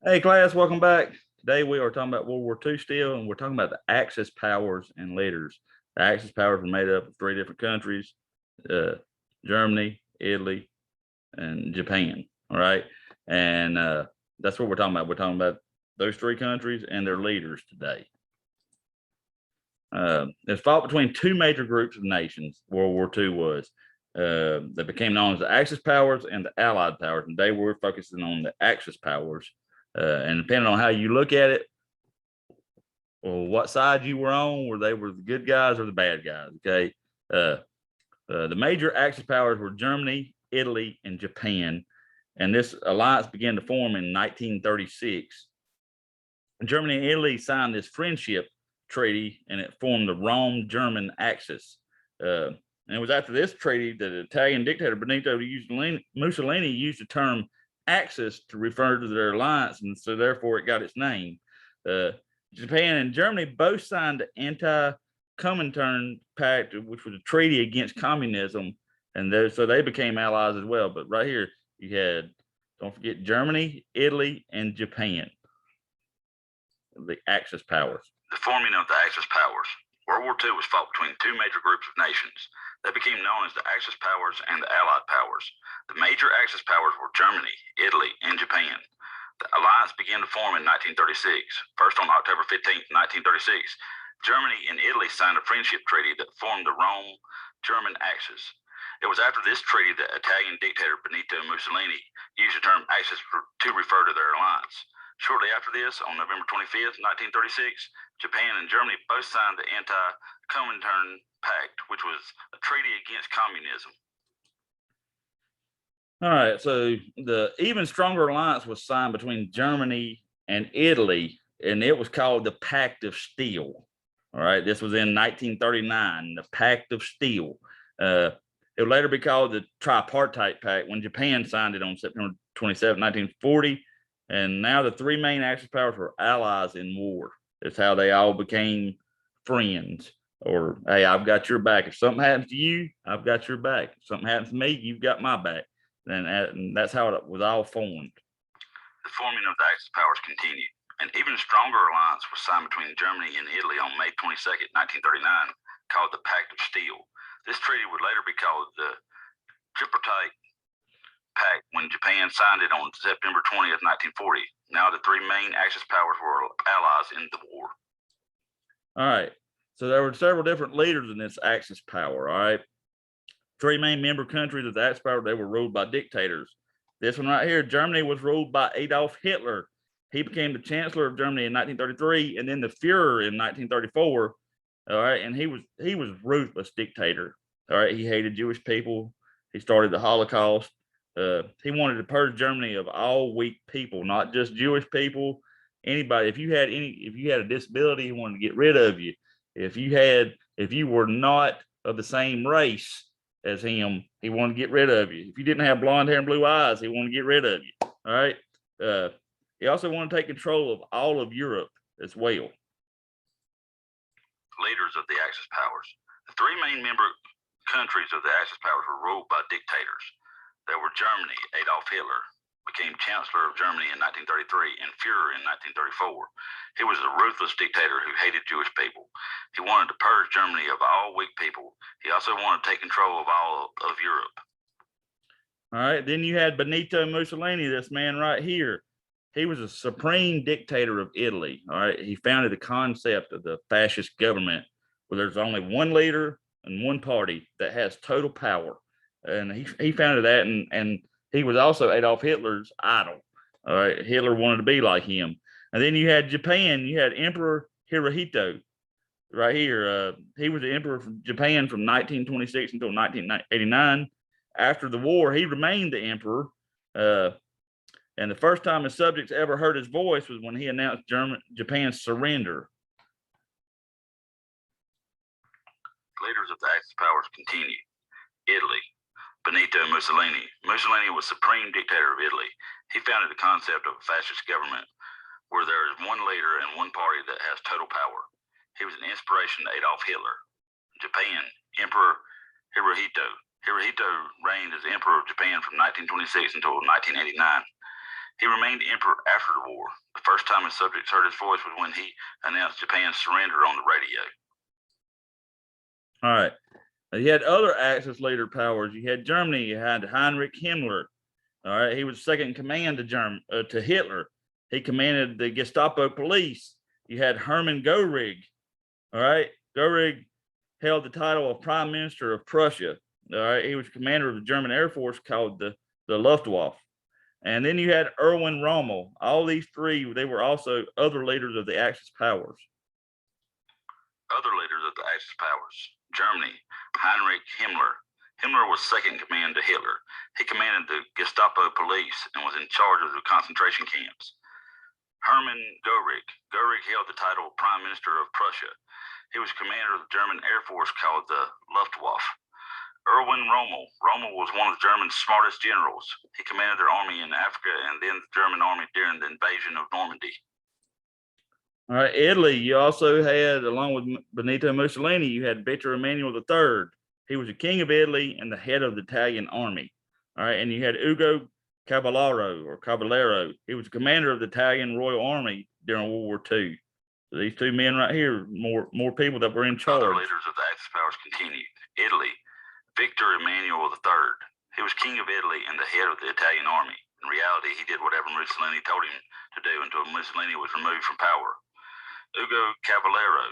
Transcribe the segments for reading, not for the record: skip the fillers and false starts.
Hey, class, welcome back. Today we are talking about World War II still, and we're talking about the Axis powers and leaders. The Axis powers were made up of three different countries: uh, Germany, Italy, and Japan. All right, and that's what we're talking about. We're talking about those three countries and their leaders today. It's fought between two major groups of nations. World War II was. That became known as the Axis powers and the Allied powers. And today we're focusing on the Axis powers. And depending on how you look at it, or what side you were on, where they were the good guys or the bad guys. Okay. Uh, the major Axis powers were Germany, Italy, and Japan. And this alliance began to form in 1936. Germany and Italy signed this friendship treaty, and it formed the Rome-German Axis. And it was after this treaty that the Italian dictator Benito Mussolini used the term Axis to refer to their alliance, and so therefore it got its name. Uh, Japan and Germany both signed the Anti-Comintern Pact, which was a treaty against communism, and so they became allies as well. But right here, you had, don't forget, Germany, Italy, and Japan, the Axis powers. The forming of the Axis powers. World War II was fought between two major groups of nations. They became known as the Axis powers and the Allied powers. The major Axis powers were Germany, Italy, and Japan. The alliance began to form in 1936. First on October 15, 1936, Germany and Italy signed a friendship treaty that formed the Rome-German Axis. It was after this treaty that Italian dictator Benito Mussolini used the term Axis to refer to their alliance. Shortly after this, on November 25th, 1936, Japan and Germany both signed the Anti-Comintern Pact, which was a treaty against communism. All right, so the even stronger alliance was signed between Germany and Italy, and it was called the Pact of Steel. All right, this was in 1939, the Pact of Steel. It would later be called the Tripartite Pact when Japan signed it on September 27, 1940. And now the three main Axis powers were allies in war. That's how they all became friends. Or, hey, I've got your back. If something happens to you, I've got your back. If something happens to me, you've got my back. And that's how it was all formed. The forming of the Axis powers continued. An even stronger alliance was signed between Germany and Italy on May 22, 1939, called the Pact of Steel. This treaty would later be called the Tripartite Pact when Japan signed it on September 20th, 1940. Now the three main Axis powers were allies in the war. All right. So there were several different leaders in this Axis power. All right. Three main member countries of the Axis power, they were ruled by dictators. This one right here, Germany, was ruled by Adolf Hitler. He became the chancellor of Germany in 1933, and then the Führer in 1934. All right, and he was ruthless dictator. All right, he hated Jewish people. He started the Holocaust. He wanted to purge Germany of all weak people, not just Jewish people. Anybody, if you had a disability, he wanted to get rid of you. If you were not of the same race as him, he wanted to get rid of you. If you didn't have blonde hair and blue eyes, he wanted to get rid of you. All right. He also wanted to take control of all of Europe as well. Leaders of the Axis powers. The three main member countries of the Axis powers were ruled by dictators. There were Germany. Adolf Hitler became Chancellor of Germany in 1933 and Führer in 1934. He was a ruthless dictator who hated Jewish people. He wanted to purge Germany of all weak people. He also wanted to take control of all of Europe. All right. Then you had Benito Mussolini, this man right here. He was a supreme dictator of Italy. All right. He founded the concept of the fascist government where there's only one leader and one party that has total power. And he founded that, and he was also Adolf Hitler's idol. All right. Hitler wanted to be like him. And then you had Japan. You had Emperor Hirohito right here. He was the emperor from Japan from 1926 until 1989. After the war, he remained the emperor. And the first time his subjects ever heard his voice was when he announced Japan's surrender. Leaders of the Axis powers continued. Italy. Benito Mussolini. Mussolini was supreme dictator of Italy. He founded the concept of a fascist government where there is one leader and one party that has total power. He was an inspiration to Adolf Hitler. Japan. Emperor Hirohito. Hirohito reigned as emperor of Japan from 1926 until 1989. He remained emperor after the war. The first time his subjects heard his voice was when he announced Japan's surrender on the radio. All right. You had other Axis leader powers. You had Germany. You had Heinrich Himmler. All right. He was second in command to Hitler. He commanded the Gestapo police. You had Hermann Göring. All right. Göring held the title of Prime Minister of Prussia. All right. He was commander of the German Air Force called the Luftwaffe. And then you had Erwin Rommel. All these three, they were also other leaders of the Axis powers. Other leaders of the Axis powers. Germany, Heinrich Himmler. Himmler was second in command to Hitler. He commanded the Gestapo police and was in charge of the concentration camps. Hermann Göring. Göring held the title of Prime Minister of Prussia. He was commander of the German Air Force called the Luftwaffe. Erwin Rommel. Rommel was one of Germany's smartest generals. He commanded their army in Africa and then the German army during the invasion of Normandy. All right, Italy, you also had, along with Benito Mussolini, you had Victor Emmanuel III. He was the king of Italy and the head of the Italian army. All right, and you had Ugo Caballero. He was the commander of the Italian Royal Army during World War II. So these two men right here, more people that were in charge. Other leaders of the Axis powers continued. Italy, Victor Emmanuel III. He was king of Italy and the head of the Italian army. In reality, he did whatever Mussolini told him to do until Mussolini was removed from power. Ugo Caballero,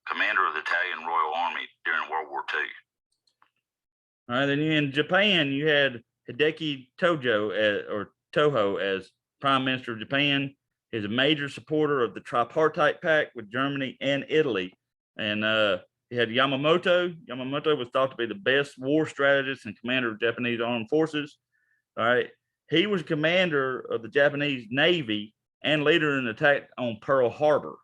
commander of the Italian Royal Army during World War II. All right, then in Japan, you had Hideki Toho as Prime Minister of Japan. He's a major supporter of the Tripartite Pact with Germany and Italy. And he had Yamamoto. Yamamoto was thought to be the best war strategist and commander of Japanese armed forces. All right. He was commander of the Japanese Navy and leader in the attack on Pearl Harbor.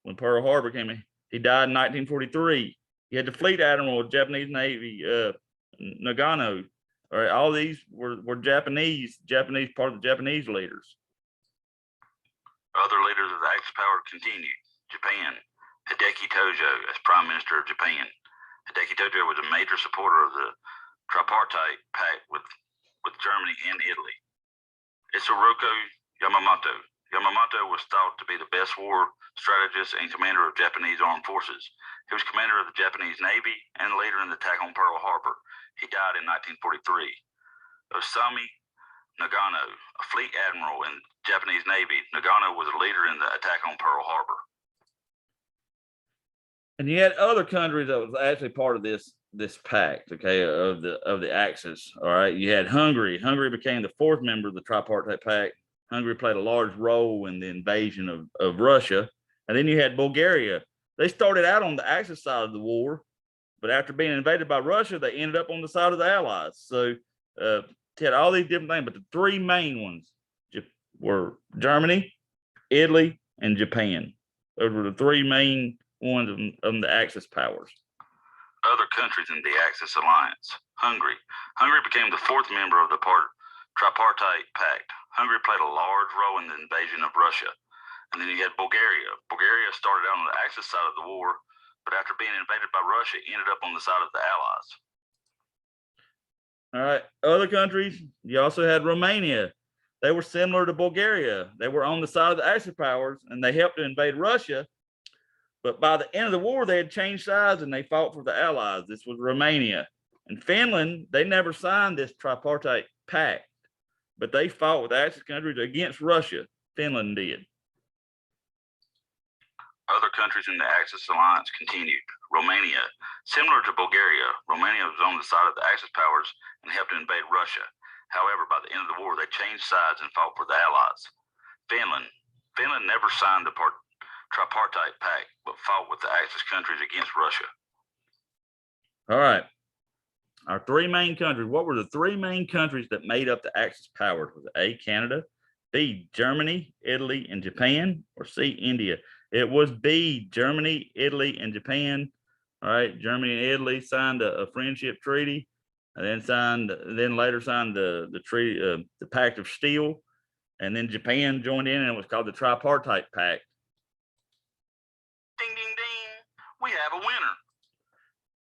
When Pearl Harbor came in, he died in 1943. He had the fleet admiral of Japanese Navy, Nagano. All right. All these were Japanese part of the Japanese leaders. Other leaders of the Axis power continued. Japan, Hideki Tojo as Prime Minister of Japan. Hideki Tojo was a major supporter of the Tripartite Pact with Germany and Italy. Isoroku Yamamoto. Yamamoto was thought to be the best war strategist and commander of Japanese armed forces. He was commander of the Japanese Navy and leader in the attack on Pearl Harbor. He died in 1943. Osamu Nagano, a fleet admiral in the Japanese Navy. Nagano was a leader in the attack on Pearl Harbor. And you had other countries that was actually part of this pact, okay, of the Axis. All right, you had Hungary. Hungary became the fourth member of the Tripartite Pact. Hungary played a large role in the invasion of Russia. And then you had Bulgaria. They started out on the Axis side of the war, but after being invaded by Russia, they ended up on the side of the Allies. So they had all these different things, but the three main ones were Germany, Italy, and Japan. Those were the three main ones of the Axis powers. Other countries in the Axis alliance. Hungary. Hungary became the fourth member of the Tripartite Pact. Hungary played a large role in the invasion of Russia. And then you had Bulgaria. Bulgaria started out on the Axis side of the war, but after being invaded by Russia, ended up on the side of the Allies. All right. Other countries, you also had Romania. They were similar to Bulgaria. They were on the side of the Axis powers, and they helped to invade Russia. But by the end of the war, they had changed sides, and they fought for the Allies. This was Romania. And Finland, they never signed this Tripartite Pact, but they fought with Axis countries against Russia. Finland did. Other countries in the Axis alliance continued. Romania, similar to Bulgaria, Romania was on the side of the Axis powers and helped to invade Russia. However, by the end of the war, they changed sides and fought for the Allies. Finland never signed the Tripartite Pact, but fought with the Axis countries against Russia. All right. Our three main countries. What were the three main countries that made up the Axis powers? Was it A, Canada, B, Germany, Italy, and Japan, or C, India? It was B, Germany, Italy, and Japan. All right, Germany and Italy signed a friendship treaty, and then later signed the treaty, the Pact of Steel, and then Japan joined in, and it was called the Tripartite Pact. Ding, ding, ding! We have a winner.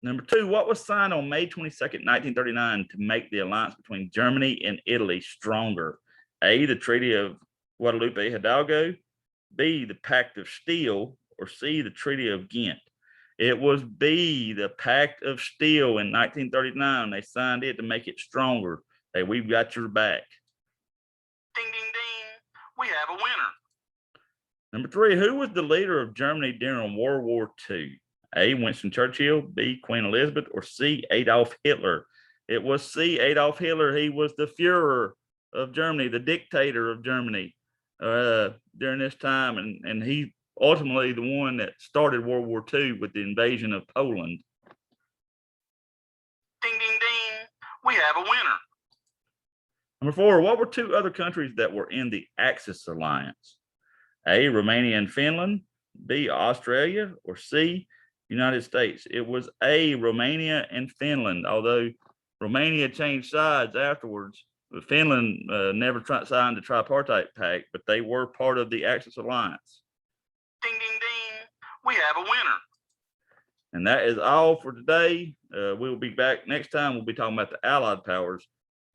Number two, what was signed on May 22nd, 1939 to make the alliance between Germany and Italy stronger? A, the Treaty of Guadalupe Hidalgo, B, the Pact of Steel, or C, the Treaty of Ghent? It was B, the Pact of Steel in 1939. They signed it to make it stronger. Hey, we've got your back. Ding, ding, ding. We have a winner. Number 3, who was the leader of Germany during World War II? A, Winston Churchill, B, Queen Elizabeth, or C, Adolf Hitler? It was C, Adolf Hitler. He was the Führer of Germany, the dictator of Germany during this time. And he ultimately the one that started World War II with the invasion of Poland. Ding, ding, ding. We have a winner. Number 4, what were 2 other countries that were in the Axis alliance? A, Romania and Finland, B, Australia, or C, United States? It was A, Romania and Finland, although Romania changed sides afterwards. But Finland never signed the tripartite pact, but they were part of the Axis alliance. Ding, ding, ding. We have a winner. And that is all for today. We'll be back next time. We'll be talking about the Allied powers.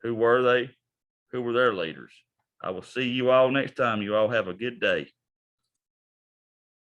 Who were they? Who were their leaders? I will see you all next time. You all have a good day.